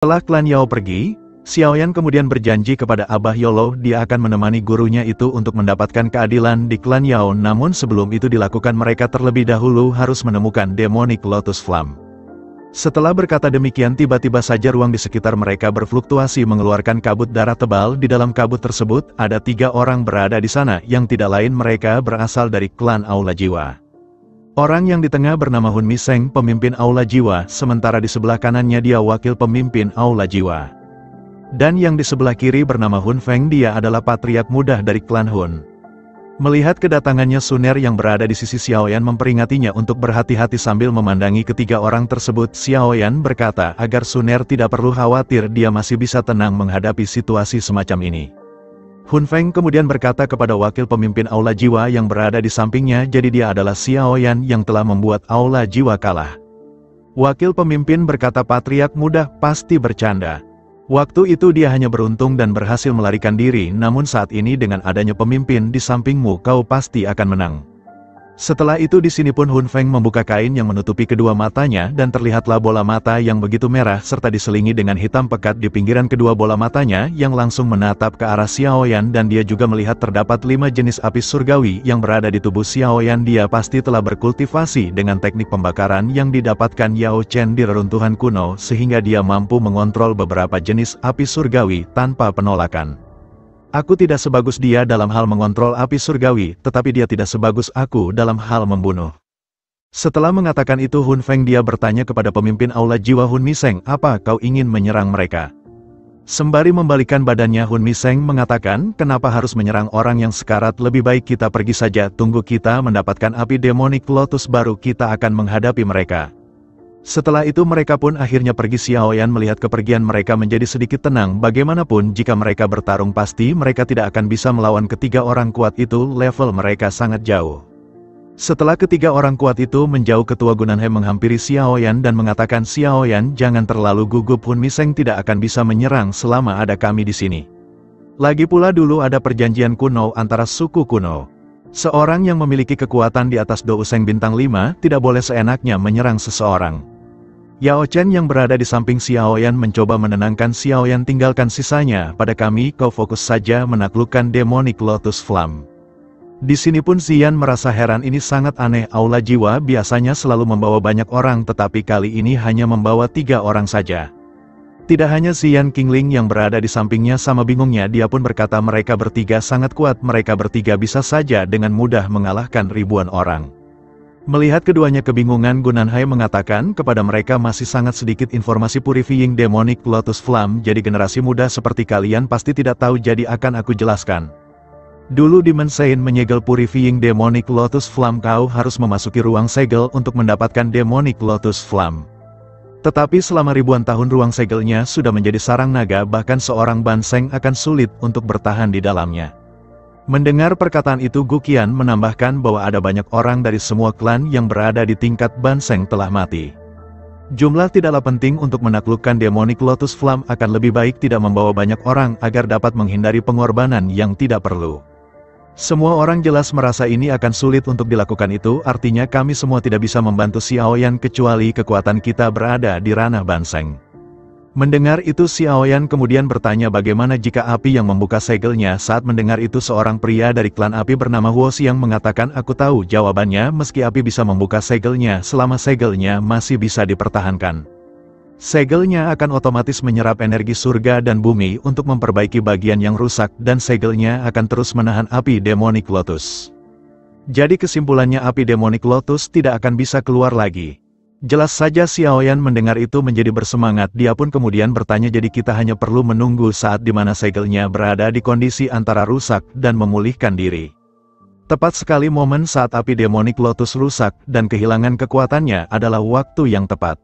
Setelah klan Yao pergi, Xiaoyan kemudian berjanji kepada Abah Yolo dia akan menemani gurunya itu untuk mendapatkan keadilan di klan Yao, namun sebelum itu dilakukan mereka terlebih dahulu harus menemukan Demonic Lotus Flame. Setelah berkata demikian tiba-tiba saja ruang di sekitar mereka berfluktuasi mengeluarkan kabut darah tebal. Di dalam kabut tersebut ada 3 orang berada di sana yang tidak lain mereka berasal dari klan Aula Jiwa. Orang yang di tengah bernama Hun Miseng, pemimpin Aula Jiwa, sementara di sebelah kanannya dia wakil pemimpin Aula Jiwa. Dan yang di sebelah kiri bernama Hun Feng, dia adalah patriark muda dari klan Hun. Melihat kedatangannya Suner yang berada di sisi Xiaoyan memperingatinya untuk berhati-hati sambil memandangi ketiga orang tersebut. Xiaoyan berkata agar Suner tidak perlu khawatir, dia masih bisa tenang menghadapi situasi semacam ini. Hun Feng kemudian berkata kepada wakil pemimpin Aula Jiwa yang berada di sampingnya, jadi dia adalah Xiaoyan yang telah membuat Aula Jiwa kalah. Wakil pemimpin berkata patriark muda pasti bercanda. Waktu itu dia hanya beruntung dan berhasil melarikan diri, namun saat ini dengan adanya pemimpin di sampingmu kau pasti akan menang. Setelah itu di sini pun Hun Feng membuka kain yang menutupi kedua matanya dan terlihatlah bola mata yang begitu merah serta diselingi dengan hitam pekat di pinggiran kedua bola matanya yang langsung menatap ke arah Xiaoyan, dan dia juga melihat terdapat 5 jenis api surgawi yang berada di tubuh Xiaoyan. Dia pasti telah berkultivasi dengan teknik pembakaran yang didapatkan Yao Chen di reruntuhan kuno sehingga dia mampu mengontrol beberapa jenis api surgawi tanpa penolakan. Aku tidak sebagus dia dalam hal mengontrol api surgawi, tetapi dia tidak sebagus aku dalam hal membunuh. Setelah mengatakan itu Hun Feng dia bertanya kepada pemimpin Aula Jiwa Hun Miseng, apa kau ingin menyerang mereka? Sembari membalikan badannya Hun Miseng mengatakan, kenapa harus menyerang orang yang sekarat, lebih baik kita pergi saja, tunggu kita mendapatkan api Demonic Lotus baru kita akan menghadapi mereka. Setelah itu mereka pun akhirnya pergi. Xiaoyan melihat kepergian mereka menjadi sedikit tenang. Bagaimanapun jika mereka bertarung pasti mereka tidak akan bisa melawan ketiga orang kuat itu, level mereka sangat jauh. Setelah ketiga orang kuat itu menjauh, ketua Gunanhe menghampiri Xiaoyan dan mengatakan, Xiaoyan jangan terlalu gugup, Hun Miseng tidak akan bisa menyerang selama ada kami di sini. Lagi pula dulu ada perjanjian kuno antara suku kuno. Seorang yang memiliki kekuatan di atas Douseng bintang 5 tidak boleh seenaknya menyerang seseorang. Yao Chen yang berada di samping Xiaoyan mencoba menenangkan Xiaoyan, tinggalkan sisanya pada kami, kau fokus saja menaklukkan Demonic Lotus Flame. Di sini pun Xian merasa heran, ini sangat aneh, Aula Jiwa biasanya selalu membawa banyak orang tetapi kali ini hanya membawa 3 orang saja. Tidak hanya Xian, Qingling yang berada di sampingnya sama bingungnya, dia pun berkata mereka bertiga sangat kuat, mereka bertiga bisa saja dengan mudah mengalahkan ribuan orang. Melihat keduanya kebingungan, Gunanhe mengatakan kepada mereka masih sangat sedikit informasi purifying Demonic Lotus Flame, jadi generasi muda seperti kalian pasti tidak tahu, jadi akan aku jelaskan. Dulu Demon Sein menyegel purifying Demonic Lotus Flame, kau harus memasuki ruang segel untuk mendapatkan Demonic Lotus Flame. Tetapi selama ribuan tahun ruang segelnya sudah menjadi sarang naga, bahkan seorang Banseng akan sulit untuk bertahan di dalamnya. Mendengar perkataan itu Guqian menambahkan bahwa ada banyak orang dari semua klan yang berada di tingkat Banseng telah mati. Jumlah tidaklah penting untuk menaklukkan Demonic Lotus Flame, akan lebih baik tidak membawa banyak orang agar dapat menghindari pengorbanan yang tidak perlu. Semua orang jelas merasa ini akan sulit untuk dilakukan, itu artinya kami semua tidak bisa membantu Xiaoyan kecuali kekuatan kita berada di ranah Banseng. Mendengar itu Xiaoyan kemudian bertanya bagaimana jika api yang membuka segelnya. Saat mendengar itu seorang pria dari klan api bernama Huo Xiang mengatakan, aku tahu jawabannya, meski api bisa membuka segelnya, selama segelnya masih bisa dipertahankan. Segelnya akan otomatis menyerap energi surga dan bumi untuk memperbaiki bagian yang rusak, dan segelnya akan terus menahan api Demonic Lotus. Jadi kesimpulannya api Demonic Lotus tidak akan bisa keluar lagi. Jelas saja Xiaoyan mendengar itu menjadi bersemangat, dia pun kemudian bertanya, jadi kita hanya perlu menunggu saat dimana segelnya berada di kondisi antara rusak dan memulihkan diri. Tepat sekali momen saat api Demonic Lotus rusak dan kehilangan kekuatannya adalah waktu yang tepat.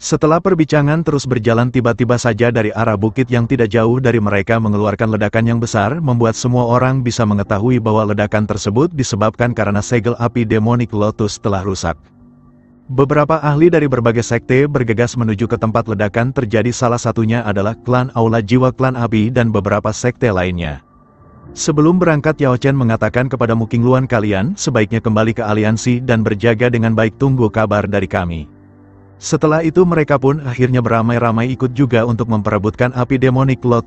Setelah perbincangan terus berjalan, tiba-tiba saja dari arah bukit yang tidak jauh dari mereka mengeluarkan ledakan yang besar, membuat semua orang bisa mengetahui bahwa ledakan tersebut disebabkan karena segel api Demonic Lotus telah rusak. Beberapa ahli dari berbagai sekte bergegas menuju ke tempat ledakan terjadi, salah satunya adalah klan Aula Jiwa, klan Api, dan beberapa sekte lainnya. Sebelum berangkat Yao Chen mengatakan kepada Mu Qingluan, kalian sebaiknya kembali ke aliansi dan berjaga dengan baik, tunggu kabar dari kami. Setelah itu mereka pun akhirnya beramai-ramai ikut juga untuk memperebutkan api demonik Lot